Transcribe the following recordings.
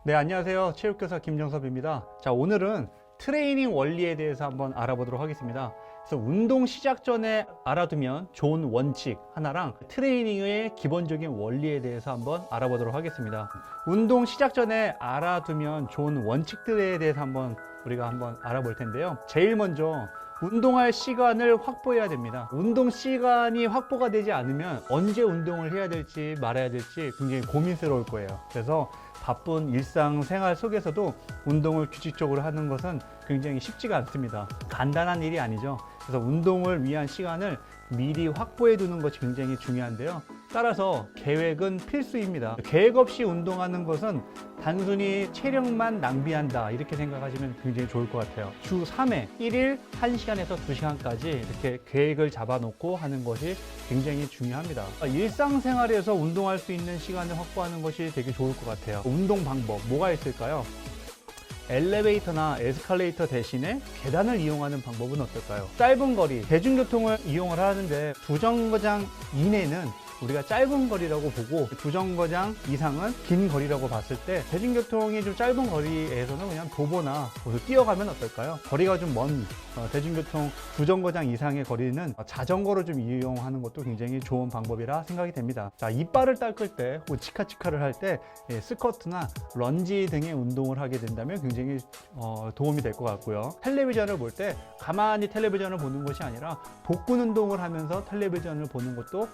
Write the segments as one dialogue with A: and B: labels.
A: 네, 안녕하세요. 체육교사 김정섭입니다. 자, 오늘은 트레이닝 원리에 대해서 한번 알아보도록 하겠습니다. 그래서 운동 시작 전에 알아두면 좋은 원칙 하나랑 트레이닝의 기본적인 원리에 대해서 한번 알아보도록 하겠습니다. 운동 시작 전에 알아두면 좋은 원칙들에 대해서 우리가 한번 알아볼 텐데요. 제일 먼저 운동할 시간을 확보해야 됩니다. 운동 시간이 확보가 되지 않으면 언제 운동을 해야 될지 말아야 될지 굉장히 고민스러울 거예요. 그래서 바쁜 일상생활 속에서도 운동을 규칙적으로 하는 것은 굉장히 쉽지가 않습니다. 간단한 일이 아니죠. 그래서 운동을 위한 시간을 미리 확보해 두는 것이 굉장히 중요한데요. 따라서 계획은 필수입니다. 계획 없이 운동하는 것은 단순히 체력만 낭비한다 이렇게 생각하시면 굉장히 좋을 것 같아요. 주 3회 1일 1시간에서 2시간까지 이렇게 계획을 잡아놓고 하는 것이 굉장히 중요합니다. 일상생활에서 운동할 수 있는 시간을 확보하는 것이 되게 좋을 것 같아요. 운동 방법 뭐가 있을까요? 엘리베이터나 에스컬레이터 대신에 계단을 이용하는 방법은 어떨까요? 짧은 거리, 대중교통을 이용을 하는데 두 정거장 이내는 우리가 짧은 거리라고 보고 두 정거장 이상은 긴 거리라고 봤을 때 대중교통이 좀 짧은 거리에서는 그냥 도보나 뛰어가면 어떨까요? 거리가 좀 먼 대중교통 두 정거장 이상의 거리는 자전거로 좀 이용하는 것도 굉장히 좋은 방법이라 생각이 됩니다. 자, 이빨을 닦을 때, 치카치카를 할 때 스쿼트나 런지 등의 운동을 하게 된다면 굉장히 도움이 될 것 같고요. 텔레비전을 볼 때 가만히 텔레비전을 보는 것이 아니라 복근 운동을 하면서 텔레비전을 보는 것도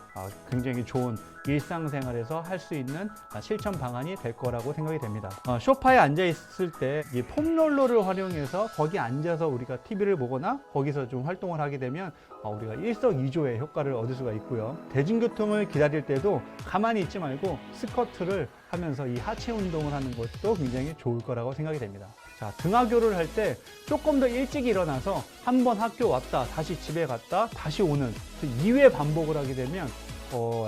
A: 굉장히 좋은 일상생활에서 할 수 있는 실천 방안이 될 거라고 생각이 됩니다. 소파에 앉아 있을 때 이 폼롤러를 활용해서 거기 앉아서 우리가 TV를 보거나 거기서 좀 활동을 하게 되면 우리가 일석이조의 효과를 얻을 수가 있고요. 대중교통을 기다릴 때도 가만히 있지 말고 스쿼트를 하면서 이 하체 운동을 하는 것도 굉장히 좋을 거라고 생각이 됩니다. 자, 등하교를 할 때 조금 더 일찍 일어나서 한번 학교 왔다 다시 집에 갔다 다시 오는 2회 반복을 하게 되면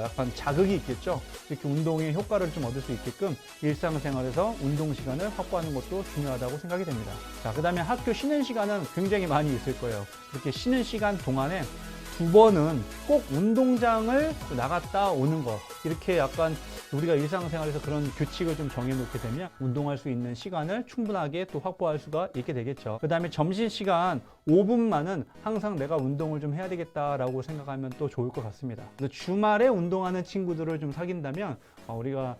A: 약간 자극이 있겠죠. 이렇게 운동의 효과를 좀 얻을 수 있게끔 일상생활에서 운동 시간을 확보하는 것도 중요하다고 생각이 됩니다. 자, 그 다음에 학교 쉬는 시간은 굉장히 많이 있을 거예요. 그렇게 쉬는 시간 동안에 두 번은 꼭 운동장을 나갔다 오는 거, 이렇게 약간 우리가 일상생활에서 그런 규칙을 좀 정해놓게 되면 운동할 수 있는 시간을 충분하게 또 확보할 수가 있게 되겠죠. 그 다음에 점심시간 5분만은 항상 내가 운동을 좀 해야 되겠다라고 생각하면 또 좋을 것 같습니다. 주말에 운동하는 친구들을 좀 사귄다면 우리가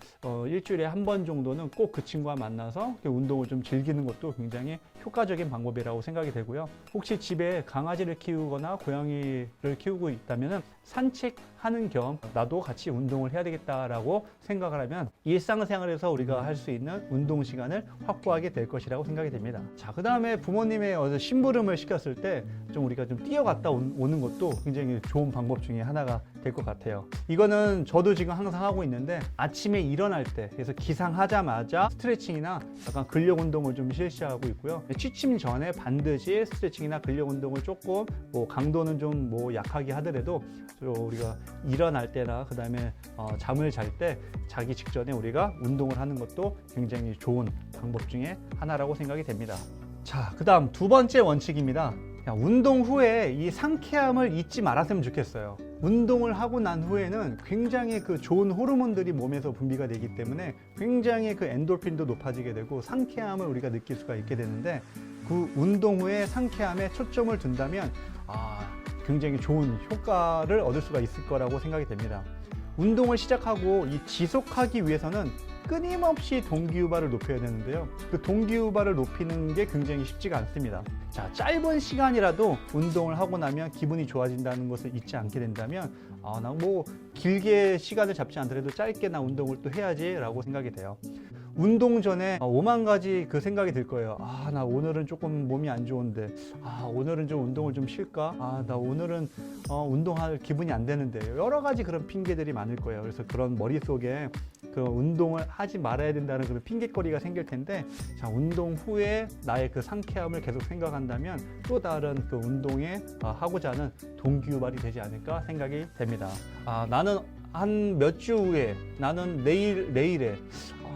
A: 일주일에 한 번 정도는 꼭 그 친구와 만나서 운동을 좀 즐기는 것도 굉장히 효과적인 방법이라고 생각이 되고요. 혹시 집에 강아지를 키우거나 고양이를 키우고 있다면 산책하는 겸 나도 같이 운동을 해야 되겠다라고 생각을 하면 일상생활에서 우리가 할 수 있는 운동 시간을 확보하게 될 것이라고 생각이 됩니다. 자, 그 다음에 부모님의 심부름을 시켰을 때 좀 우리가 좀 뛰어갔다 오는 것도 굉장히 좋은 방법 중에 하나가 될 것 같아요. 이거는 저도 지금 항상 하고 있는데 아침에 일어날 때, 그래서 기상하자마자 스트레칭이나 약간 근력 운동을 좀 실시하고 있고요. 취침 전에 반드시 스트레칭이나 근력 운동을 조금 강도는 좀 약하게 하더라도 우리가 일어날 때나 그 다음에 잠을 잘 때 자기 직전에 우리가 운동을 하는 것도 굉장히 좋은 방법 중에 하나라고 생각이 됩니다. 자, 그 다음 두 번째 원칙입니다. 운동 후에 이 상쾌함을 잊지 말았으면 좋겠어요. 운동을 하고 난 후에는 굉장히 그 좋은 호르몬들이 몸에서 분비가 되기 때문에 굉장히 그 엔돌핀도 높아지게 되고 상쾌함을 우리가 느낄 수가 있게 되는데, 그 운동 후에 상쾌함에 초점을 둔다면 굉장히 좋은 효과를 얻을 수가 있을 거라고 생각이 됩니다. 운동을 시작하고 지속하기 위해서는 끊임없이 동기유발을 높여야 되는데요. 그 동기유발을 높이는 게 굉장히 쉽지가 않습니다. 자, 짧은 시간이라도 운동을 하고 나면 기분이 좋아진다는 것을 잊지 않게 된다면 나 길게 시간을 잡지 않더라도 짧게 나 운동을 또 해야지 라고 생각이 돼요. 운동 전에 5만 가지 그 생각이 들 거예요. 나 오늘은 조금 몸이 안 좋은데, 오늘은 좀 운동을 좀 쉴까? 나 오늘은 운동할 기분이 안 되는데, 여러 가지 그런 핑계들이 많을 거예요. 그래서 그런 머릿속에 그 운동을 하지 말아야 된다는 그런 핑계거리가 생길 텐데, 자, 운동 후에 나의 그 상쾌함을 계속 생각한다면 또 다른 그 운동에 하고자 하는 동기유발이 되지 않을까 생각이 됩니다. 나는 한 몇 주 후에, 나는 내일에,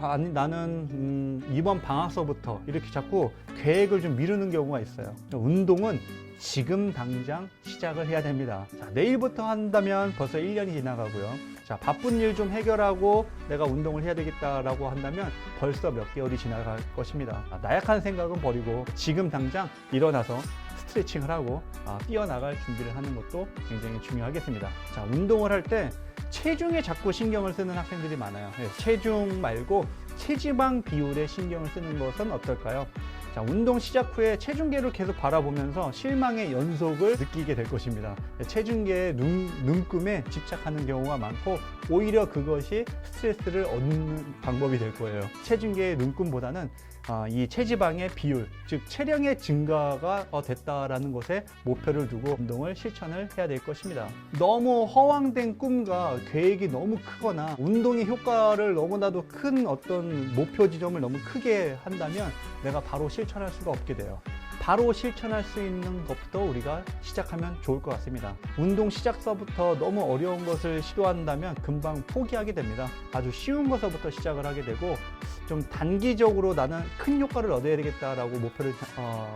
A: 아니 나는 이번 방학서부터, 이렇게 자꾸 계획을 좀 미루는 경우가 있어요. 운동은 지금 당장 시작을 해야 됩니다. 자, 내일부터 한다면 벌써 1년이 지나가고요. 자, 바쁜 일 좀 해결하고 내가 운동을 해야 되겠다라고 한다면 벌써 몇 개월이 지나갈 것입니다. 나약한 생각은 버리고 지금 당장 일어나서 스트레칭을 하고 뛰어나갈 준비를 하는 것도 굉장히 중요하겠습니다. 자, 운동을 할 때 체중에 자꾸 신경을 쓰는 학생들이 많아요. 체중 말고 체지방 비율에 신경을 쓰는 것은 어떨까요? 자, 운동 시작 후에 체중계를 계속 바라보면서 실망의 연속을 느끼게 될 것입니다. 체중계의 눈금에 집착하는 경우가 많고 오히려 그것이 스트레스를 얻는 방법이 될 거예요. 체중계의 눈금보다는 이 체지방의 비율, 즉 체량의 증가가 됐다라는 것에 목표를 두고 운동을 실천을 해야 될 것입니다. 너무 허황된 꿈과 계획이 너무 크거나 운동의 효과를 너무나도 큰 어떤 목표 지점을 너무 크게 한다면 내가 바로 실천할 수가 없게 돼요. 바로 실천할 수 있는 것부터 우리가 시작하면 좋을 것 같습니다. 운동 시작서부터 너무 어려운 것을 시도한다면 금방 포기하게 됩니다. 아주 쉬운 것부터 시작을 하게 되고 좀 단기적으로 나는 큰 효과를 얻어야 되겠다라고 목표를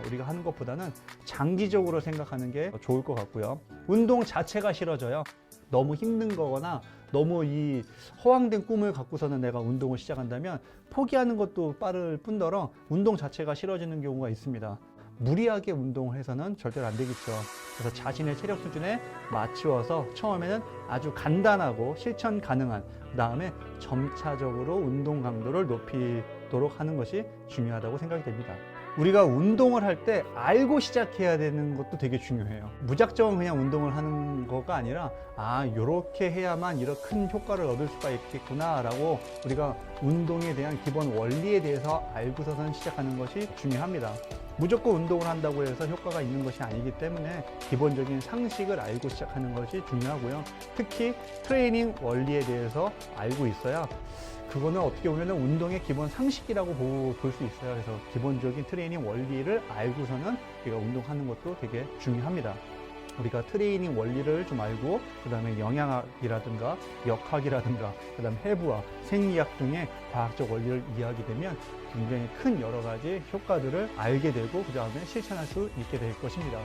A: 우리가 하는 것보다는 장기적으로 생각하는 게 좋을 것 같고요. 운동 자체가 싫어져요. 너무 힘든 거거나 너무 이 허황된 꿈을 갖고서는 내가 운동을 시작한다면 포기하는 것도 빠를 뿐더러 운동 자체가 싫어지는 경우가 있습니다. 무리하게 운동을 해서는 절대로 안 되겠죠. 그래서 자신의 체력 수준에 맞추어서 처음에는 아주 간단하고 실천 가능한, 그 다음에 점차적으로 운동 강도를 높이도록 하는 것이 중요하다고 생각이 됩니다. 우리가 운동을 할 때 알고 시작해야 되는 것도 되게 중요해요. 무작정 그냥 운동을 하는 거가 아니라 요렇게 해야만 이런 큰 효과를 얻을 수가 있겠구나 라고 우리가 운동에 대한 기본 원리에 대해서 알고서는 시작하는 것이 중요합니다. 무조건 운동을 한다고 해서 효과가 있는 것이 아니기 때문에 기본적인 상식을 알고 시작하는 것이 중요하고요. 특히 트레이닝 원리에 대해서 알고 있어야 그거는 어떻게 보면 운동의 기본 상식이라고 볼 수 있어요. 그래서 기본적인 트레이닝 원리를 알고서는 우리가 운동하는 것도 되게 중요합니다. 우리가 트레이닝 원리를 좀 알고 그 다음에 영양학이라든가 역학이라든가 그 다음에 해부학, 생리학 등의 과학적 원리를 이해하게 되면 굉장히 큰 여러 가지 효과들을 알게 되고 그 다음에 실천할 수 있게 될 것입니다.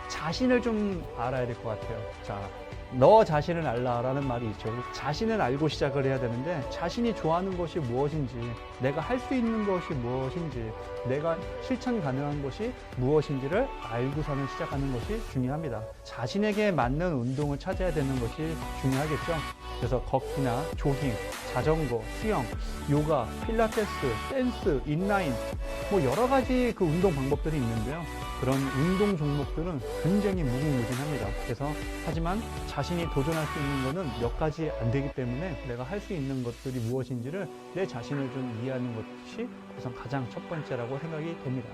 A: 자신을 좀 알아야 될 것 같아요. 자, 너 자신을 알라라는 말이 있죠. 자신을 알고 시작을 해야 되는데 자신이 좋아하는 것이 무엇인지, 내가 할 수 있는 것이 무엇인지, 내가 실천 가능한 것이 무엇인지를 알고서는 시작하는 것이 중요합니다. 자신에게 맞는 운동을 찾아야 되는 것이 중요하겠죠. 그래서 걷기나 조깅, 자전거, 수영, 요가, 필라테스, 댄스, 인라인 뭐 여러 가지 그 운동 방법들이 있는데요. 그런 운동 종목들은 굉장히 무궁무진합니다. 그래서 하지만 자신이 도전할 수 있는 것은 몇 가지 안 되기 때문에 내가 할 수 있는 것들이 무엇인지를 내 자신을 좀 이해하는 것이 우선 가장 첫 번째라고 생각이 됩니다.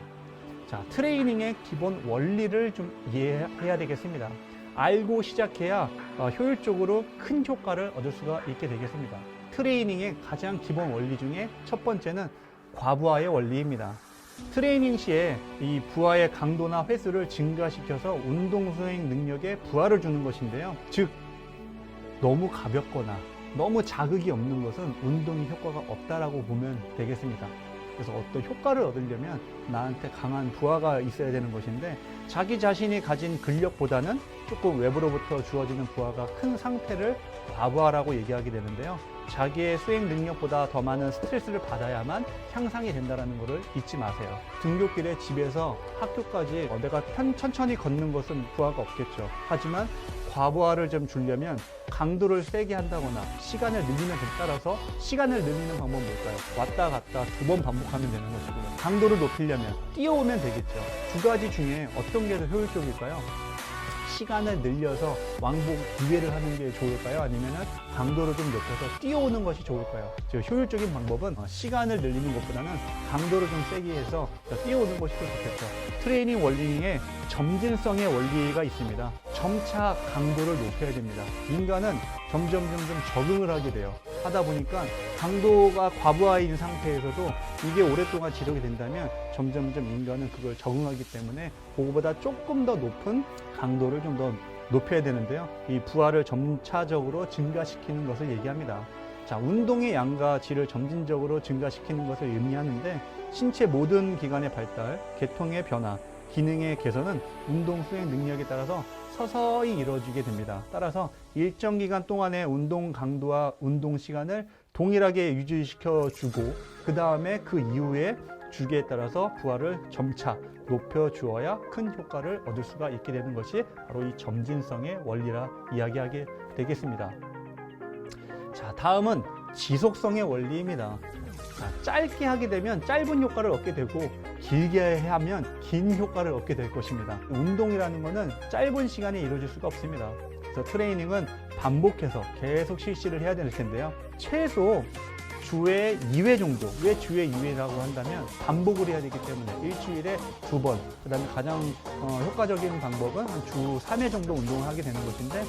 A: 자, 트레이닝의 기본 원리를 좀 이해해야 되겠습니다. 알고 시작해야 효율적으로 큰 효과를 얻을 수가 있게 되겠습니다. 트레이닝의 가장 기본 원리 중에 첫 번째는 과부하의 원리입니다. 트레이닝 시에 이 부하의 강도나 횟수를 증가시켜서 운동 수행 능력에 부하를 주는 것인데요. 즉, 너무 가볍거나 너무 자극이 없는 것은 운동의 효과가 없다라고 보면 되겠습니다. 그래서 어떤 효과를 얻으려면 나한테 강한 부하가 있어야 되는 것인데 자기 자신이 가진 근력보다는 조금 외부로부터 주어지는 부하가 큰 상태를 과부하라고 얘기하게 되는데요. 자기의 수행 능력보다 더 많은 스트레스를 받아야만 향상이 된다는 것을 잊지 마세요. 등굣길에 집에서 학교까지 내가 천천히 걷는 것은 부하가 없겠죠. 하지만 과부하를 좀 주려면 강도를 세게 한다거나 시간을 늘리는 데 따라서 시간을 늘리는 방법은 뭘까요? 왔다 갔다 2번 반복하면 되는 것이고요. 강도를 높이려면 뛰어오면 되겠죠. 두 가지 중에 어떤 게 더 효율적일까요? 시간을 늘려서 왕복 2회를 하는 게 좋을까요? 아니면 강도를 좀 높여서 뛰어오는 것이 좋을까요? 효율적인 방법은 시간을 늘리는 것보다는 강도를 좀 세게 해서 뛰어오는 것이 더 좋겠죠. 트레이닝 원리에 점진성의 원리가 있습니다. 점차 강도를 높여야 됩니다. 인간은 점점 적응을 하게 돼요. 하다 보니까 강도가 과부하인 상태에서도 이게 오랫동안 지속이 된다면 점점 인간은 그걸 적응하기 때문에 그거보다 조금 더 높은 강도를 좀 더 높여야 되는데요. 이 부하를 점차적으로 증가시키는 것을 얘기합니다. 자, 운동의 양과 질을 점진적으로 증가시키는 것을 의미하는데 신체 모든 기관의 발달, 계통의 변화, 기능의 개선은 운동 수행 능력에 따라서 서서히 이루어지게 됩니다. 따라서 일정 기간 동안의 운동 강도와 운동 시간을 동일하게 유지시켜 주고 그 다음에 그 이후에 주기에 따라서 부하를 점차 높여 주어야 큰 효과를 얻을 수가 있게 되는 것이 바로 이 점진성의 원리라 이야기하게 되겠습니다. 자, 다음은 지속성의 원리입니다. 자, 짧게 하게 되면 짧은 효과를 얻게 되고 길게 하면 긴 효과를 얻게 될 것입니다. 운동이라는 것은 짧은 시간에 이루어질 수가 없습니다. 그래서 트레이닝은 반복해서 계속 실시를 해야 될 텐데요. 최소 주에 2회 정도, 왜 주에 2회라고 한다면 반복을 해야 되기 때문에 일주일에 2번, 그 다음에 가장 효과적인 방법은 주 3회 정도 운동을 하게 되는 것인데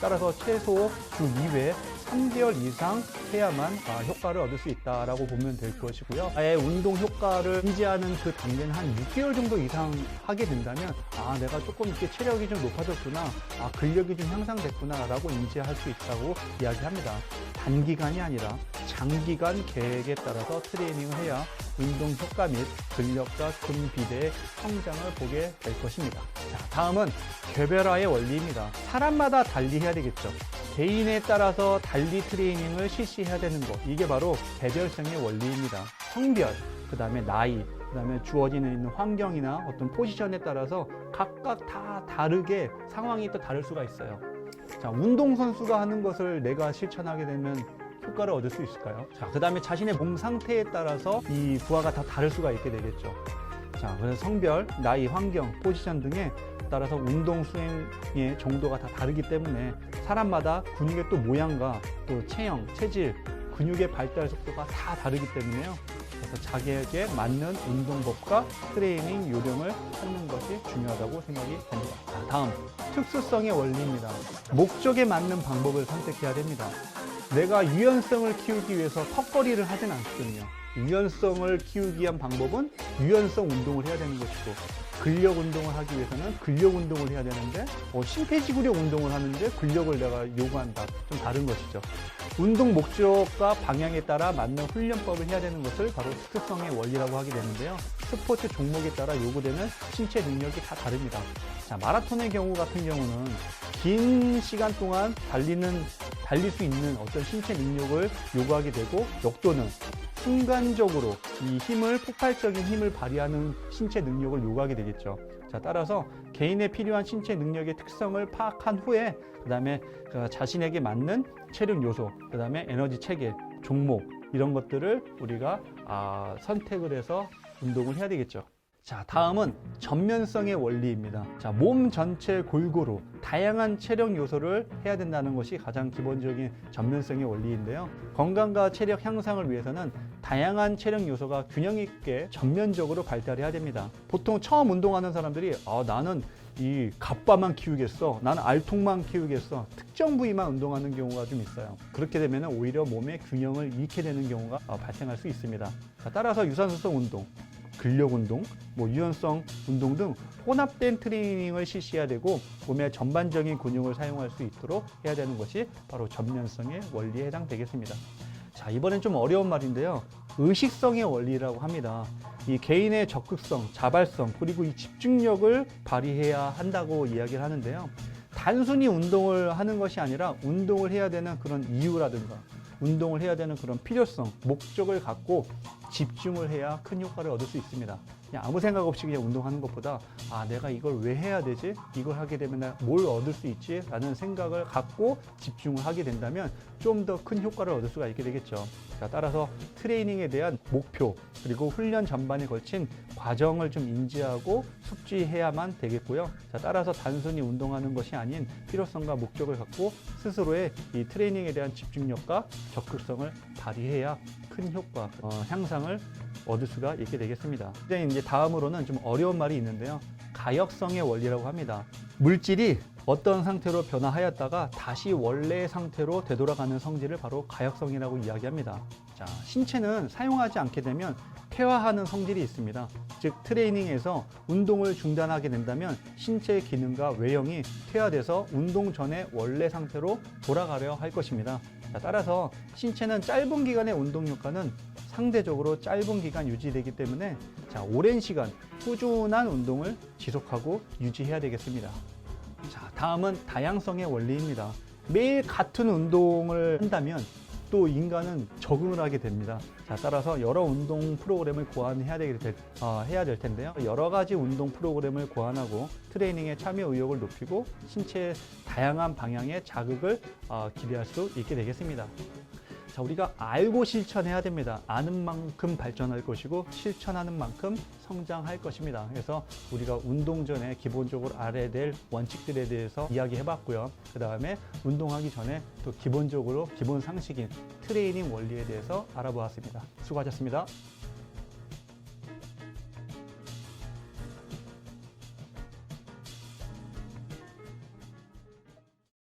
A: 따라서 최소 주 2회 3개월 이상 해야만 효과를 얻을 수 있다라고 보면 될 것이고요. 아예 운동 효과를 인지하는 그 단계는 한 6개월 정도 이상 하게 된다면 내가 조금 이렇게 체력이 좀 높아졌구나, 근력이 좀 향상됐구나 라고 인지할 수 있다고 이야기합니다. 단기간이 아니라 장기간 계획에 따라서 트레이닝을 해야 운동 효과 및 근력과 근비대의 성장을 보게 될 것입니다. 자, 다음은 개별화의 원리입니다. 사람마다 달리 해야 되겠죠. 개인에 따라서 달리 트레이닝을 실시해야 되는 것, 이게 바로 개별성의 원리입니다. 성별, 그 다음에 나이, 그 다음에 주어지는 있는 환경이나 어떤 포지션에 따라서 각각 다 다르게 상황이 또 다를 수가 있어요. 자, 운동선수가 하는 것을 내가 실천하게 되면 효과를 얻을 수 있을까요? 자, 그 다음에 자신의 몸 상태에 따라서 이 부하가 다 다를 수가 있게 되겠죠. 자, 그래서 성별, 나이, 환경, 포지션 등에 따라서 운동 수행의 정도가 다 다르기 때문에 사람마다 근육의 또 모양과 또 체형, 체질, 근육의 발달 속도가 다 다르기 때문에요. 그래서 자기에게 맞는 운동법과 트레이닝 요령을 찾는 것이 중요하다고 생각이 됩니다. 자, 다음, 특수성의 원리입니다. 목적에 맞는 방법을 선택해야 됩니다. 내가 유연성을 키우기 위해서 턱걸이를 하진 않거든요. 유연성을 키우기 위한 방법은 유연성 운동을 해야 되는 것이고, 근력 운동을 하기 위해서는 근력 운동을 해야 되는데 심폐지구력 운동을 하는데 근력을 내가 요구한다. 좀 다른 것이죠. 운동 목적과 방향에 따라 맞는 훈련법을 해야 되는 것을 바로 특수성의 원리라고 하게 되는데요. 스포츠 종목에 따라 요구되는 신체 능력이 다 다릅니다. 자, 마라톤의 경우 같은 경우는 긴 시간 동안 달릴 수 있는 어떤 신체 능력을 요구하게 되고, 역도는 순간적으로 이 폭발적인 힘을 발휘하는 신체 능력을 요구하게 되겠죠. 자, 따라서 개인에 필요한 신체 능력의 특성을 파악한 후에 그 다음에 자신에게 맞는 체력 요소, 그 다음에 에너지 체계, 종목 이런 것들을 우리가 선택을 해서 운동을 해야 되겠죠. 자, 다음은 전면성의 원리입니다. 자, 몸 전체 골고루 다양한 체력 요소를 해야 된다는 것이 가장 기본적인 전면성의 원리인데요. 건강과 체력 향상을 위해서는 다양한 체력 요소가 균형 있게 전면적으로 발달해야 됩니다. 보통 처음 운동하는 사람들이 나는 이 갑바만 키우겠어, 나는 알통만 키우겠어, 특정 부위만 운동하는 경우가 좀 있어요. 그렇게 되면 오히려 몸의 균형을 잃게 되는 경우가 발생할 수 있습니다. 자, 따라서 유산소성 운동, 근력 운동, 유연성 운동 등 혼합된 트레이닝을 실시해야 되고, 몸의 전반적인 근육을 사용할 수 있도록 해야 되는 것이 바로 전면성의 원리에 해당되겠습니다. 자, 이번엔 좀 어려운 말인데요. 의식성의 원리라고 합니다. 이 개인의 적극성, 자발성, 그리고 이 집중력을 발휘해야 한다고 이야기를 하는데요. 단순히 운동을 하는 것이 아니라 운동을 해야 되는 그런 이유라든가 운동을 해야 되는 그런 필요성, 목적을 갖고 집중을 해야 큰 효과를 얻을 수 있습니다. 그냥 아무 생각 없이 그냥 운동하는 것보다 내가 이걸 왜 해야 되지? 이걸 하게 되면 뭘 얻을 수 있지? 라는 생각을 갖고 집중을 하게 된다면 좀 더 큰 효과를 얻을 수가 있게 되겠죠. 자, 따라서 트레이닝에 대한 목표 그리고 훈련 전반에 걸친 과정을 좀 인지하고 숙지해야만 되겠고요. 자, 따라서 단순히 운동하는 것이 아닌 필요성과 목적을 갖고 스스로의 이 트레이닝에 대한 집중력과 적극성을 발휘해야 큰 효과, 향상을 얻을 수가 있게 되겠습니다. 이제 다음으로는 좀 어려운 말이 있는데요. 가역성의 원리라고 합니다. 물질이 어떤 상태로 변화하였다가 다시 원래의 상태로 되돌아가는 성질을 바로 가역성이라고 이야기합니다. 자, 신체는 사용하지 않게 되면 퇴화하는 성질이 있습니다. 즉, 트레이닝에서 운동을 중단하게 된다면 신체의 기능과 외형이 퇴화돼서 운동 전의 원래 상태로 돌아가려 할 것입니다. 자, 따라서 신체는 짧은 기간의 운동 효과는 상대적으로 짧은 기간 유지되기 때문에 자, 오랜 시간 꾸준한 운동을 지속하고 유지해야 되겠습니다. 자, 다음은 다양성의 원리입니다. 매일 같은 운동을 한다면 또 인간은 적응을 하게 됩니다. 자, 따라서 여러 운동 프로그램을 고안해야 해야 될 텐데요. 여러 가지 운동 프로그램을 고안하고 트레이닝에 참여 의욕을 높이고 신체의 다양한 방향의 자극을 기대할 수 있게 되겠습니다. 자, 우리가 알고 실천해야 됩니다. 아는 만큼 발전할 것이고 실천하는 만큼 성장할 것입니다. 그래서 우리가 운동 전에 기본적으로 알아야 될 원칙들에 대해서 이야기해 봤고요. 그 다음에 운동하기 전에 또 기본적으로 기본 상식인 트레이닝 원리에 대해서 알아보았습니다. 수고하셨습니다.